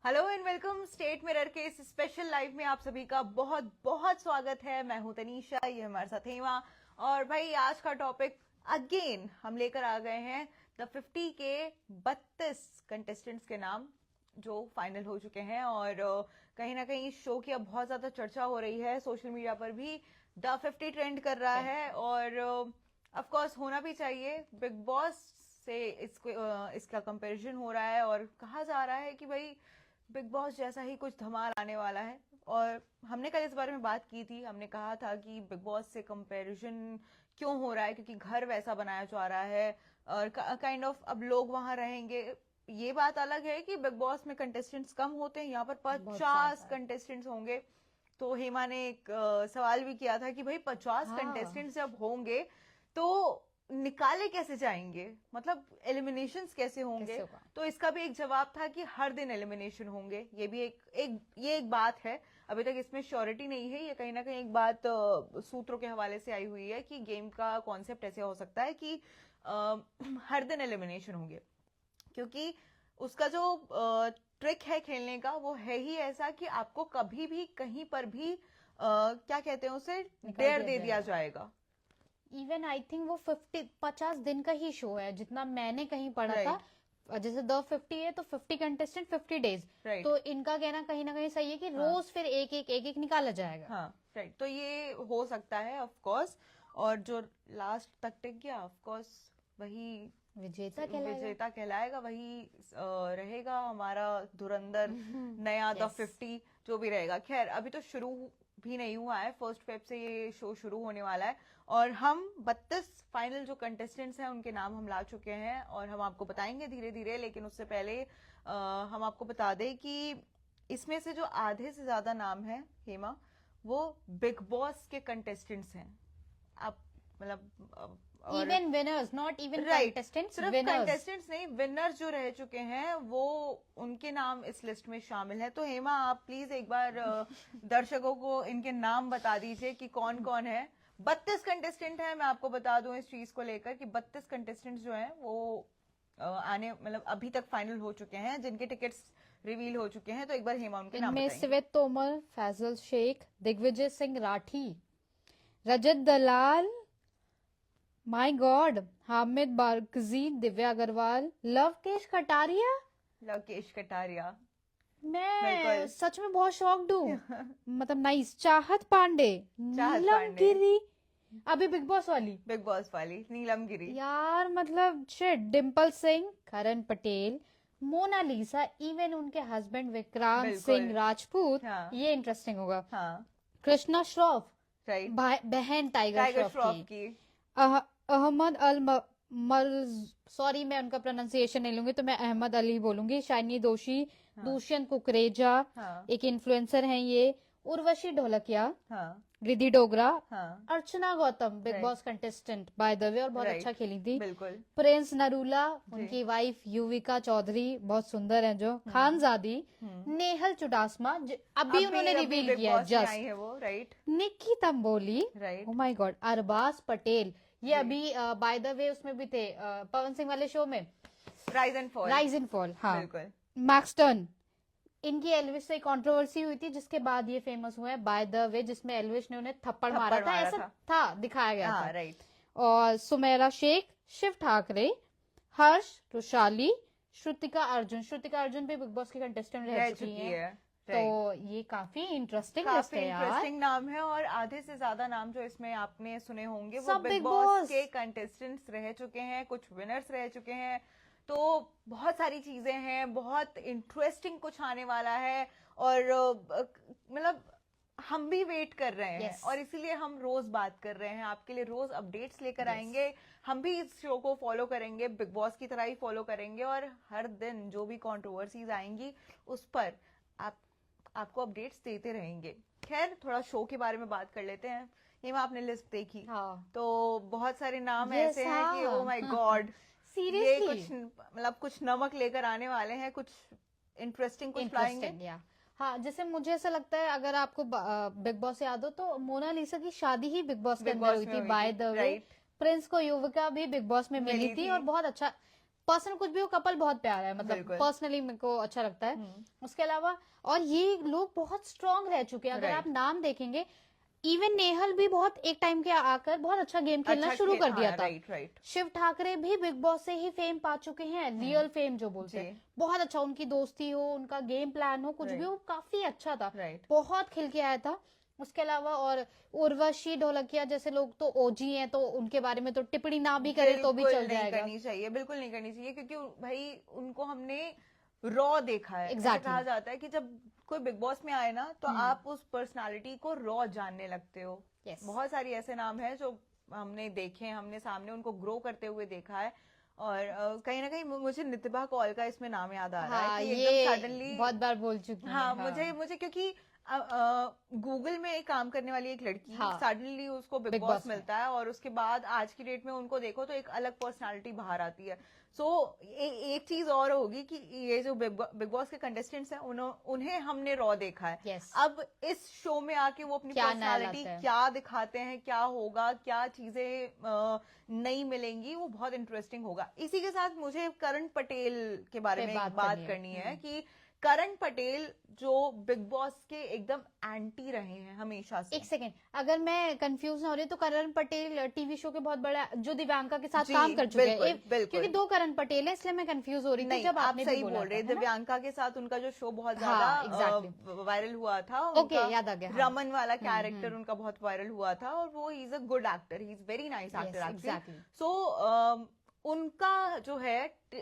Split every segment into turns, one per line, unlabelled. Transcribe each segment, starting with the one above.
Hello and welcome state mirror के इस special live में आप सभी का बहुत बहुत स्वागत है। मैं हूं तनीषा, ये हमारे साथ हेमा। और भाई आज का टॉपिक अगेन हम लेकर आ गए हैं द 50 के 32 कंटेस्टेंट्स के नाम जो फाइनल हो चुके हैं। और कहीं ना कहीं इस शो की अब बहुत ज्यादा चर्चा हो रही है, सोशल मीडिया पर भी द 50 ट्रेंड कर रहा है और ऑफ कोर्स होना भी चाहिए। बिग बॉस से इसका कंपैरिजन हो रहा है और कहा जा रहा है कि भाई बिग बॉस जैसा ही कुछ धमाल आने वाला है। और हमने कल इस बारे में बात की थी, हमने कहा था कि बिग बॉस से कंपैरिजन क्यों हो रहा है, क्योंकि घर वैसा बनाया जा रहा है और काइंड ऑफ अब लोग वहां रहेंगे। ये बात अलग है कि बिग बॉस में कंटेस्टेंट्स कम होते हैं, यहाँ पर 50 कंटेस्टेंट्स होंगे। तो हेमा ने एक सवाल भी किया था कि भाई 50 कंटेस्टेंट्स जब होंगे तो निकाले कैसे जाएंगे, मतलब एलिमिनेशंस कैसे होंगे। तो इसका भी एक जवाब था कि हर दिन एलिमिनेशन होंगे। ये भी एक बात है, अभी तक इसमें श्योरिटी नहीं है। ये कहीं ना कहीं एक बात सूत्रों के हवाले से आई हुई है कि गेम का कॉन्सेप्ट ऐसे हो सकता है कि हर दिन एलिमिनेशन होंगे, क्योंकि उसका जो ट्रिक है खेलने का वो है ही ऐसा कि आपको कभी भी कहीं पर भी क्या कहते हैं उसे, डेयर दे दिया जाएगा।
इवन आई थिंक वो 50 दिन का ही शो है जितना मैंने कहीं पढ़ा था। जैसे द 50 है तो 50 कंटेस्टेंट 50 डेज। तो इनका कहना कहीं ना कहीं सही है कि रोज फिर एक एक निकाला जाएगा।
हाँ राइट, तो ये हो सकता है ऑफ कोर्स। और जो लास्ट तक टिक गया ऑफ कोर्स वही विजेता कहलाएगा, वही रहेगा हमारा धुरंधर नया द 50 जो भी रहेगा। खैर अभी तो शुरू भी नहीं हुआ है, 1 फ़रवरी से ये शो शुरू होने वाला है और हम 32 फाइनल जो कंटेस्टेंट्स हैं उनके नाम हम ला चुके हैं और हम आपको बताएंगे धीरे धीरे। लेकिन उससे पहले हम आपको बता दें कि इसमें से जो आधे से ज्यादा नाम है हेमा, वो बिग बॉस के कंटेस्टेंट्स हैं। आप मतलब
even winners, not even contestants,
सिर्फ कंटेस्टेंट्स नहीं, विनर्स जो रह चुके हैं वो उनके नाम इस लिस्ट में शामिल है। तो हेमा आप प्लीज एक बार दर्शकों को इनके नाम बता दीजिए कि कौन कौन है। 32 कंटेस्टेंट है, मैं आपको बता दूं इस चीज को लेकर कि 32 कंटेस्टेंट्स जो हैं वो आने मतलब अभी तक फाइनल हो चुके हैं, जिनके टिकट्स रिवील हो चुके हैं। तो एक बार हेमा उनके नाम बताइए।
स्वेत तोमर, फैजल शेख, दिग्विजय सिंह राठी, रजत दलाल, माय गॉड, हामिद बारगजी, दिव्या अग्रवाल, लवकेश कटारिया। मैं सच में बहुत शॉक्ड हूँ। मतलब नाइस। चाहत पांडे, नीलम गिरी, अभी बिग बॉस वाली
नीलम गिरी
यार, मतलब शिट। डिम्पल सिंह, करण पटेल, मोनालिसा, इवन उनके हस्बैंड विक्रांत सिंह राजपूत। ये इंटरेस्टिंग होगा। कृष्णा श्रॉफ, बहन टाइगर श्रॉफ की। अहमद सॉरी मैं उनका प्रोनाउंसिएशन नहीं लूंगी तो मैं अहमद अली बोलूंगी। शाइनी दोषी, दुष्यंत कुकरेजा, एक इन्फ्लुएंसर हैं ये। Urvashi Dholakia, Riddhi Dogra, Archana Gautam, Big Boss contestant by the way और बहुत अच्छा खेली थी। प्रिंस नरूला, उनकी वाइफ युविका चौधरी बहुत सुंदर है जो। खानजादी, नेहल चुडासमा, अभी उन्होंने रिवील किया just. Nikki Tamboli, oh my God, Arbaaz Patel, ये अभी बाय द वे उसमें भी थे पवन सिंह वाले शो में,
राइज एंड फॉल।
हाँ। मैक्सटर्न, इनकी एल्विस से कंट्रोवर्सी हुई थी जिसके बाद ये फेमस हुए हैं बाय द वे, जिसमें एल्विस ने उन्हें थप्पड़ मारा था, ऐसा था दिखाया गया था।
राइट।
और सुमेरा शेख, शिव ठाकरे, हर्ष, रुशाली, श्रुतिका अर्जुन भी बिग बॉस की कंटेस्टेंट रह चुकी है। तो ये काफी इंटरेस्टिंग
नाम है और आधे से ज्यादा नाम जो इसमें आपने सुने होंगे वो बिग बॉस के कंटेस्टेंट्स रह चुके हैं, कुछ विनर्स रह चुके हैं। तो बहुत सारी चीजें हैं, बहुत इंटरेस्टिंग कुछ आने वाला है और मतलब हम भी वेट कर रहे हैं और इसीलिए हम रोज बात कर रहे हैं, आपके लिए रोज अपडेट्स लेकर आएंगे। हम भी इस शो को फॉलो करेंगे, बिग बॉस की तरह ही फॉलो करेंगे और हर दिन जो भी कंट्रोवर्सीज आएंगी उस पर आपको अपडेट्स देते रहेंगे। खैर थोड़ा शो के बारे में बात कर लेते हैं। ये मैं आपने लिस्ट देखी तो बहुत सारे नाम ऐसे हैं कि ओ माय गॉड, ये कुछ मतलब कुछ नमक लेकर आने वाले हैं, कुछ इंटरेस्टिंग कुछ लाएंगे।
हाँ, जैसे मुझे ऐसा लगता है अगर आपको बिग बॉस याद हो तो मोनालिसा की शादी ही बिग बॉस के अंदर हुई थी बाय द वे। प्रिंस को युविका भी बिग बॉस में मिली थी और बहुत अच्छा पर्सनल कुछ भी हो, कपल बहुत प्यारा है, मतलब
बिल्कुल।
पर्सनली मेरे को अच्छा लगता है। उसके अलावा और ये लोग बहुत स्ट्रांग रह चुके हैं, अगर
Right.
आप नाम देखेंगे, इवन नेहल भी बहुत एक टाइम के आकर बहुत अच्छा गेम खेलना शुरू कर दिया था।
राइट।
शिव ठाकरे भी बिग बॉस से ही फेम पा चुके हैं, रियल फेम जो बोलते
जी।
हैं, बहुत अच्छा, उनकी दोस्ती हो, उनका गेम प्लान हो, कुछ भी
Right.
हो, काफी अच्छा था,
राइट।
बहुत खिल के आया था। उसके अलावा और उर्वशी ढोलकिया जैसे लोग तो ओजी हैं, तो उनके बारे में तो टिप्पणी ना भी करे तो भी
बिल्कुल
चल
नहीं
जाएगा।
करनी चाहिए, बिल्कुल नहीं करनी चाहिए, क्योंकि भाई उनको हमने रॉ देखा है। ऐसे
Exactly.
कहा जाता है कि जब कोई बिग बॉस में आए ना, तो आप उस पर्सनालिटी को रॉ जानने लगते हो।
Yes.
बहुत सारी ऐसे नाम हैं जो हमने देखे, हमने सामने उनको ग्रो करते हुए देखा है। और कहीं ना कहीं मुझे नितिभा कौल का इसमें नाम याद आ रहा
हाँ,
है कि
ये
एकदम सडनली
बहुत बार बोल चुकी है।
हाँ, मुझे क्योंकि गूगल में एक काम करने वाली एक लड़की,
हाँ,
सडनली उसको बिग
बिग
बॉस
बॉस में।
मिलता है, और उसके बाद आज की डेट में उनको देखो तो एक अलग पर्सनालिटी बाहर आती है। सो एक चीज और होगी कि ये जो बिग बॉस के कंटेस्टेंट्स हैं, उन्हें हमने रॉ देखा है।
Yes.
अब इस शो में आके वो अपनी
क्या नया
पर्सनालिटी
लाते हैं?
क्या दिखाते हैं, क्या होगा, क्या चीजें नई मिलेंगी, वो बहुत इंटरेस्टिंग होगा। इसी के साथ मुझे करण पटेल के बारे में एक बात करनी है कि करण पटेल जो बिग बॉस के एकदम एंटी रहे हैं हमेशा से।
एक सेकेंड, अगर मैं कंफ्यूज ना हो रही तो करण पटेल टीवी शो के बहुत बड़ा, जो दिव्यांका के साथ
जी,
काम कर चुके हैं,
बिल्कुल।
क्योंकि दो करण पटेल है, इसलिए मैं कंफ्यूज हो रही थी
नहीं,
जब
आप
आपने
सही
भी बोला
बोल रहे हैं।
था, है ना?
दिव्यांका के साथ उनका जो शो बहुत
हाँ,
ज्यादा वायरल हुआ था,
ओके, याद आ गया, हाँ।
रमन वाला कैरेक्टर उनका बहुत वायरल हुआ था, और वो he is a good actor, he is very nice
Yes,
actor
exactly.
Actually. सो उनका जो है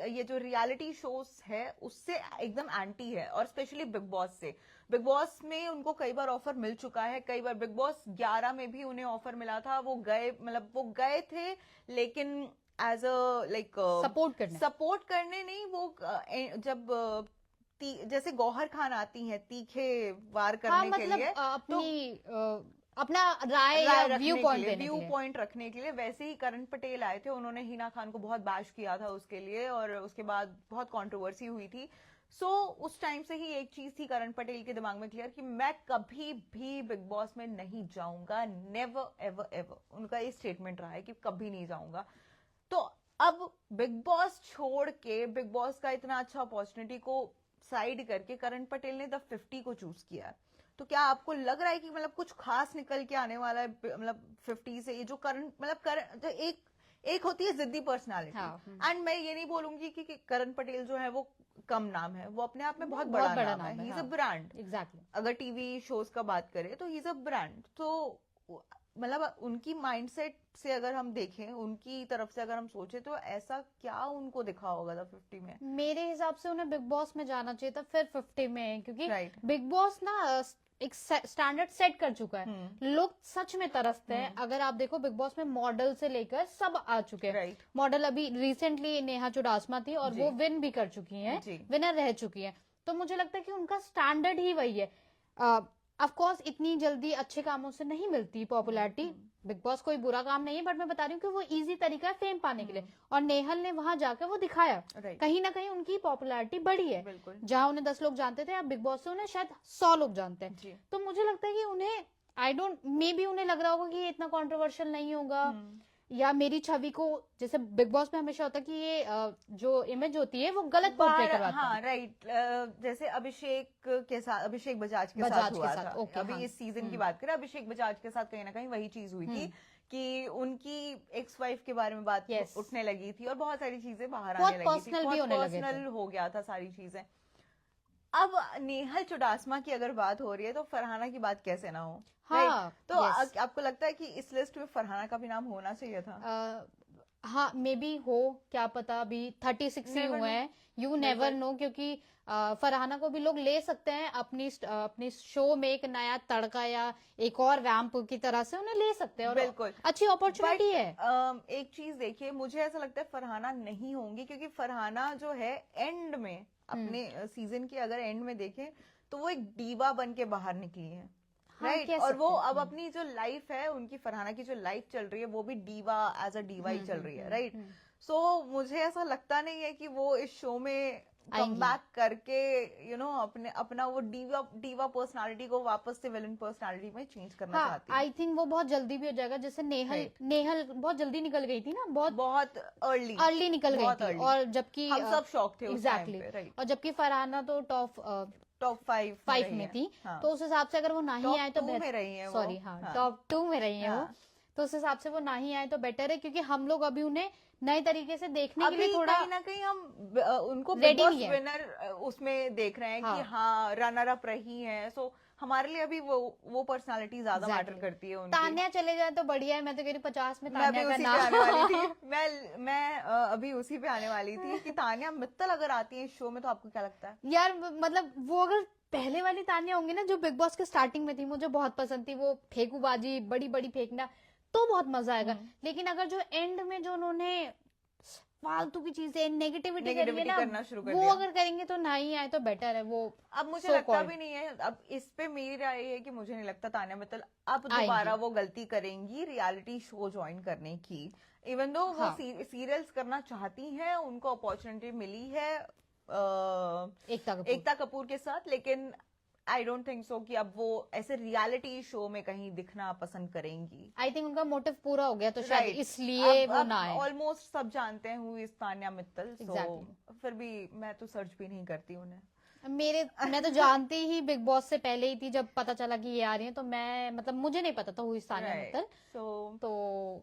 ये जो रियलिटी शोज है उससे एकदम एंटी है, और स्पेशली बिग बॉस से। बिग बॉस में उनको कई बार ऑफर मिल चुका है, कई बार बिग बॉस 11 में भी उन्हें ऑफर मिला था, वो गए थे, लेकिन एज अ लाइक सपोर्ट करने नहीं, वो जब जैसे गौहर खान आती हैं तीखे वार करने
हाँ,
के
मतलब
लिए,
अपना राय या व्यू
पॉइंट रखने के लिए, वैसे ही करण पटेल आए थे, उन्होंने हिना खान को बहुत बैश किया था उसके लिए, और उसके बाद बहुत कंट्रोवर्सी हुई थी। उस टाइम से ही एक चीज थी करण पटेल के दिमाग में क्लियर कि मैं कभी भी बिग बॉस में नहीं जाऊंगा, नेवर एवर एवर, उनका ये स्टेटमेंट रहा है कि कभी नहीं जाऊंगा। तो अब बिग बॉस छोड़ के, बिग बॉस का इतना अच्छा अपॉर्चुनिटी को साइड करके करण पटेल ने द 50 को चूज किया है। तो क्या आपको लग रहा है कि मतलब कुछ खास निकल के आने वाला है, मतलब 50 से? ये जो करण एक होती है जिद्दी पर्सनालिटी, एंड मैं ये नहीं बोलूंगी कि करण पटेल जो है वो कम नाम है, वो अपने आप में बहुत बड़ा नाम है, ही इज अ ब्रांड।
एग्जैक्टली,
अगर टीवी शोज का बात करें तो ही इज अ ब्रांड। तो मतलब उनकी माइंडसेट से अगर हम देखें, उनकी तरफ से अगर हम सोचे, तो ऐसा क्या उनको दिखा होगा था 50 में?
मेरे हिसाब से उन्हें बिग बॉस में जाना चाहिए था, फिर 50 में, क्योंकि बिग बॉस ना एक स्टैंडर्ड सेट कर चुका है। लोग सच में तरसते हैं। अगर आप देखो बिग बॉस में मॉडल से लेकर सब आ चुके हैं। मॉडल अभी रिसेंटली नेहा चुडासमा थी, और वो विन भी कर चुकी हैं, विनर रह चुकी हैं। तो मुझे लगता है कि उनका स्टैंडर्ड ही वही है। ऑफ कोर्स इतनी जल्दी अच्छे कामों से नहीं मिलती पॉपुलैरिटी, बिग बॉस कोई बुरा काम नहीं है, बट मैं बता रही हूँ कि वो इजी तरीका है फेम पाने के लिए, और नेहल ने वहां जाकर वो दिखाया। कहीं ना कहीं उनकी पॉपुलैरिटी बढ़ी है, जहां उन्हें 10 लोग जानते थे, अब बिग बॉस से उन्हें शायद 100 लोग जानते हैं। तो मुझे लगता है कि उन्हें मे बी उन्हें लग रहा होगा कि ये इतना कॉन्ट्रोवर्शियल नहीं होगा, या मेरी छवि को, जैसे बिग बॉस में हमेशा होता है कि ये जो इमेज होती है वो गलत पोर्ट्रे करवाता है।
हाँ, राइट। जैसे अभिषेक बजाज के साथ हुआ था। अभी इस सीजन की बात करें, अभिषेक बजाज के साथ कहीं ना कहीं वही चीज हुई थी कि उनकी एक्स वाइफ के बारे में बात उठने लगी थी, और बहुत सारी चीजें बाहर आने लगी थी, बहुत पर्सनल हो गया था सारी चीजें। अब नेहल चुडासमा की अगर बात हो रही है, तो फरहाना की बात कैसे ना हो?
हाँ,
तो आपको लगता है कि इस लिस्ट में फरहाना का भी नाम होना चाहिए था?
हाँ, मे बी हो, क्या पता, अभी 36 ही हुए हैं, यू नेवर नो, क्योंकि फरहाना को भी लोग ले सकते हैं अपनी शो में एक नया तड़का या एक और वैम्प की तरह से उन्हें ले सकते हैं, और बिल्कुल अच्छी अपॉर्चुनिटी है।
एक चीज देखिए, मुझे ऐसा लगता है फरहाना नहीं होंगी, क्योंकि फरहाना जो है एंड में अपने सीजन के अगर एंड में देखें, तो वो एक डीवा बन के बाहर निकली है, राइट? और वो अब अपनी जो लाइफ है, उनकी फरहाना की जो लाइफ चल रही है, वो भी एज अ डीवा ही चल रही है, राइट? सो मुझे ऐसा लगता नहीं है कि वो इस शो में कम बैक करके अपना वो डीवा पर्सनालिटी को वापस से विलन पर्सनालिटी में चेंज करना चाहती है।
आई थिंक वो बहुत जल्दी भी हो जाएगा, जैसे नेहल बहुत जल्दी निकल गई थी ना, बहुत अर्ली निकल गई थी, और जबकि
हम सब शौक थे उस टाइम पे,
एग्जैक्टली, और जबकि फरहाना तो टॉप 5 में थी, तो उस हिसाब से अगर वो नहीं आए तो सॉरी टॉप 2 में रही है वो, तो उस हिसाब से वो नहीं आए तो बेटर है, क्योंकि हम लोग अभी उन्हें नए तरीके से देखने के लिए थोड़ा
कहीं ना कहीं हम उनको बिग बॉस विनर उसमें देख रहे हैं कि हाँ रनर अप रही है, सो हमारे लिए अभी वो पर्सनालिटी ज्यादा मैटर करती है उनकी।
तान्या चले जाए तो बढ़िया है, मैं तो कह रही 50 में तान्या का नाम
आने वाली थी। मैं अभी उसी पे आने वाली थी कि तान्या मित्तल अगर आती है इस शो में तो आपको क्या लगता है?
यार मतलब वो अगर पहले वाली तान्या होंगी ना जो बिग बॉस के स्टार्टिंग में थी, मुझे बहुत पसंद थी, वो फेंकूबाजी बड़ी बड़ी फेंकना, तो बहुत मजा आएगा। लेकिन अगर जो एंड में जो उन्होंने फालतू की चीजें नेगेटिविटी
करना शुरू कर
वो अगर करेंगे तो नहीं आए तो बेटर है वो।
अब मुझे लगता भी नहीं है, अब इस पे मेरी राय है कि मुझे नहीं लगता तान्या मित्तल अब दोबारा वो गलती करेंगी रियलिटी शो ज्वाइन करने की। इवन दो वो सीरियल्स करना चाहती हैं, उनको अपॉर्चुनिटी मिली है एकता कपूर के साथ, लेकिन आई डोंट थिंक सो कि अब वो ऐसे रियलिटी शो में कहीं दिखना पसंद करेंगी।
आई थिंक उनका मोटिव पूरा हो गया, तो शायद इसलिए वो ना आए।
ऑलमोस्ट सब जानते हैं हु इज तान्या मित्तल, फिर भी मैं तो सर्च भी नहीं करती उन्हें।
मैं तो जानती ही बिग बॉस से पहले ही थी, जब पता चला कि ये आ रही है, तो मैं मतलब मुझे नहीं पता था हु इज तान्या मित्तल, तो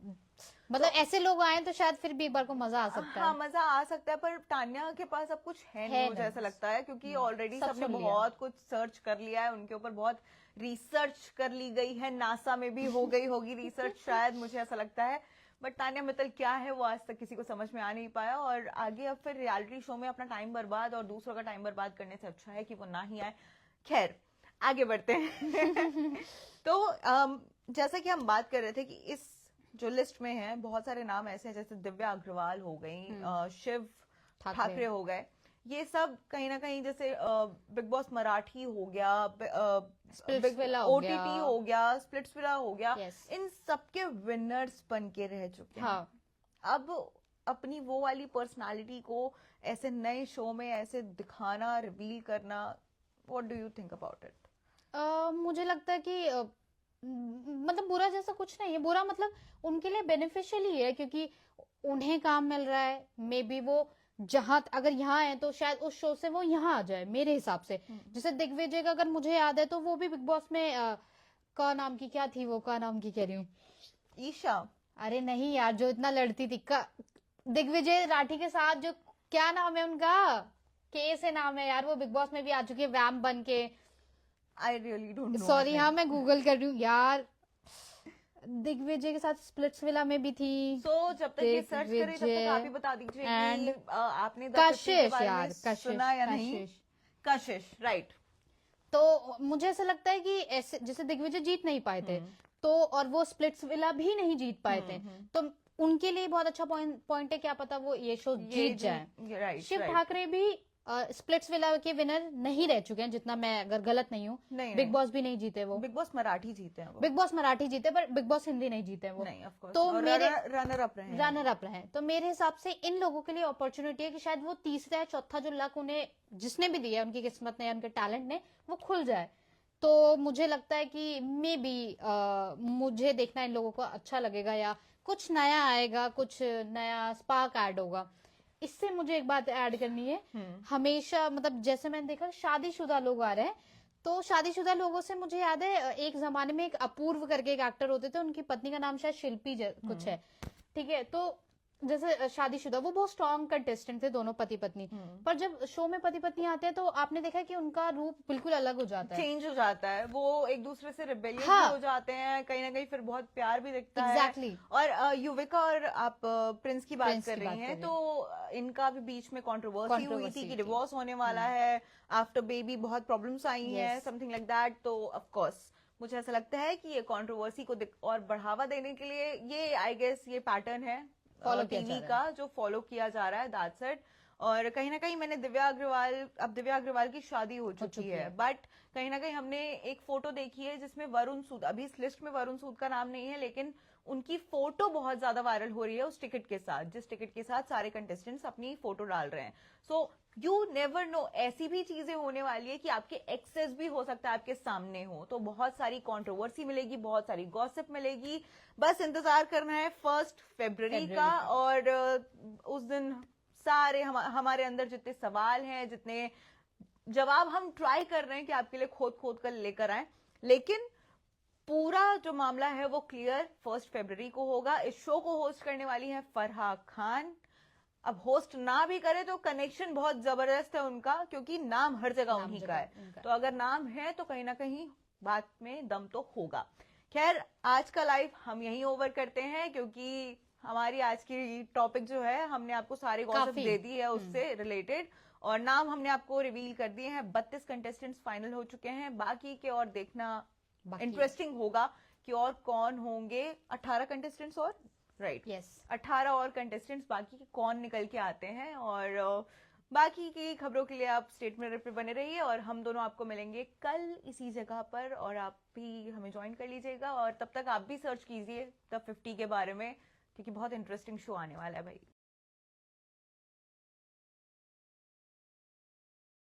मतलब ऐसे लोग आए तो शायद फिर भी एक बार को मजा आ सकता है।
हाँ मजा आ सकता है, पर तान्या के पास अब कुछ है नहीं, मुझे ऐसा लगता है, क्योंकि ऑलरेडी सबने बहुत कुछ सर्च कर लिया है, उनके ऊपर बहुत रिसर्च कर ली गई है, नासा में भी हो गई होगी रिसर्च शायद, मुझे ऐसा लगता है। बट तान्या मित्तल क्या है वो आज तक किसी को समझ में आ नहीं पाया, और आगे अब फिर रियलिटी शो में अपना टाइम बर्बाद और दूसरों का टाइम बर्बाद करने से अच्छा है कि वो ना ही आए। खैर आगे बढ़ते हैं। तो जैसा कि हम बात कर रहे थे कि इस जो लिस्ट में है बहुत सारे नाम ऐसे हैं, जैसे दिव्या अग्रवाल हो गई, शिव ठाकरे हो गए, ये सब कहीं ना कहीं जैसे बिग बॉस मराठी हो गया, OTT हो गया, स्प्लिट्सविला हो गया, इन सबके विनर्स बन के रह चुके हैं। अब अपनी वो वाली पर्सनालिटी को ऐसे नए शो में ऐसे दिखाना, रिवील करना, what do you think about it?
मुझे लगता है कि मतलब बुरा जैसा कुछ नहीं है, बुरा मतलब उनके लिए बेनिफिशियल ही है, क्योंकि उन्हें काम मिल रहा है, मे बी वो जहां अगर यहाँ है तो शायद उस शो से वो यहाँ आ जाए मेरे हिसाब से। जैसे दिग्विजय का अगर मुझे याद है तो वो भी बिग बॉस में का नाम की क्या थी, वो का नाम की कह रही हूँ,
ईशा।
अरे नहीं यार, जो इतना लड़ती थी दिग्विजय राठी के साथ, जो क्या नाम है उनका, के से नाम है यार, वो बिग बॉस में भी आ चुकी है वैम बन के।
I really don't know,
sorry, हाँ मैं गूगल कर रही हूँ यार, दिग्विजय के साथ स्प्लिट्सविला में भी थी।
जब तक ये सर्च करें तब तक आप ही बता दीजिए कि आपने
कशिश यार,
सुना या नहीं? कशिश, राइट।
तो मुझे ऐसा लगता है कि ऐसे जैसे दिग्विजय जीत नहीं पाए थे, तो और वो स्प्लिट्सविला भी नहीं जीत पाए थे, तो उनके लिए बहुत अच्छा पॉइंट है, क्या पता वो ये शो जीत जाए। शिव ठाकरे भी स्प्लिट्सविला के विनर नहीं रह चुके हैं, जितना मैं अगर गलत नहीं हूँ। बिग बॉस भी नहीं जीते वो,
बिग बॉस मराठी जीते हैं वो,
बिग बॉस मराठी जीते, पर बिग बॉस हिंदी नहीं जीते वो
नहीं, ऑफ कोर्स।
तो मेरे
रनर अप रहे। तो
मेरे हिसाब से इन लोगों के लिए अपॉर्चुनिटी है कि शायद वो तीसरा या चौथा जो लक उन्हें जिसने भी दिया, उनकी किस्मत ने, उनके टैलेंट ने, वो खुल जाए। तो मुझे लगता है कि मे बी मुझे देखना इन लोगों को अच्छा लगेगा, या कुछ नया आएगा, कुछ नया स्पार्क ऐड होगा। इससे मुझे एक बात ऐड करनी है, हमेशा मतलब जैसे मैंने देखा शादीशुदा लोग आ रहे हैं, तो शादीशुदा लोगों से मुझे याद है एक जमाने में एक अपूर्व करके एक एक्टर होते थे, उनकी पत्नी का नाम शायद शिल्पी कुछ है, ठीक है, तो जैसे शादीशुदा वो बहुत स्ट्रॉन्ग कंटेस्टेंट थे दोनों पति पत्नी, पर जब शो में पति पत्नी आते हैं तो आपने देखा कि उनका रूप बिल्कुल अलग हो जाता है,
चेंज हो जाता है, वो एक दूसरे से रिबेलियस भी हो जाते हैं, कहीं ना कहीं फिर बहुत प्यार भी दिखता है। और युविका और आप प्रिंस की बात कर रही हैं, तो इनका भी बीच में कंट्रोवर्सी हुई थी कि डिवोर्स होने वाला है, आफ्टर बेबी बहुत प्रॉब्लम्स आई हैं, समथिंग लाइक दैट। तो ऑफ कोर्स मुझे ऐसा लगता है कि ये कंट्रोवर्सी को और बढ़ावा देने के लिए ये आई गेस ये पैटर्न है टीवी का जो फॉलो किया जा रहा है, दैट्स इट। और कहीं ना कहीं मैंने दिव्या अग्रवाल की शादी हो चुकी है, बट कहीं ना कहीं हमने एक फोटो देखी है जिसमें वरुण सूद, अभी इस लिस्ट में वरुण सूद का नाम नहीं है, लेकिन उनकी फोटो बहुत ज्यादा वायरल हो रही है उस टिकट के साथ, जिस टिकट के साथ सारे कंटेस्टेंट्स अपनी फोटो डाल रहे हैं। सो यू नेवर नो, ऐसी भी चीजें होने वाली है कि आपके एक्सेस भी हो सकता है आपके सामने हो, तो बहुत सारी कंट्रोवर्सी मिलेगी, बहुत सारी गॉसिप मिलेगी। बस इंतजार करना है 1 फरवरी का, और उस दिन सारे हमारे अंदर जितने सवाल हैं, जितने जवाब हम ट्राई कर रहे हैं कि आपके लिए खोद खोद कर लेकर आए, लेकिन पूरा जो मामला है वो क्लियर 1 फरवरी को होगा। इस शो को होस्ट करने वाली है फरहा खान। अब होस्ट ना भी करे तो कनेक्शन बहुत जबरदस्त है उनका, क्योंकि नाम हर जगह उन्हीं का है, तो अगर नाम है तो कहीं ना कहीं बात में दम तो होगा। खैर, आज का लाइव हम यहीं ओवर करते हैं, क्योंकि हमारी आज की टॉपिक जो है, हमने आपको सारे गॉसिप दे दी है उससे रिलेटेड, और नाम हमने आपको रिवील कर दिए हैं। 32 कंटेस्टेंट्स फाइनल हो चुके हैं, बाकी के और देखना इंटरेस्टिंग होगा कि और कौन होंगे। 18 कंटेस्टेंट्स और राइट,
यस
18 और कंटेस्टेंट्स बाकी कौन निकल के आते हैं। और बाकी की खबरों के लिए आप स्टेट मिरर पे बने रहिए, और हम दोनों आपको मिलेंगे कल इसी जगह पर, और आप भी हमें ज्वाइन कर लीजिएगा। और तब तक आप भी सर्च कीजिए द 50 के बारे में, क्योंकि बहुत इंटरेस्टिंग शो आने वाला है भाई।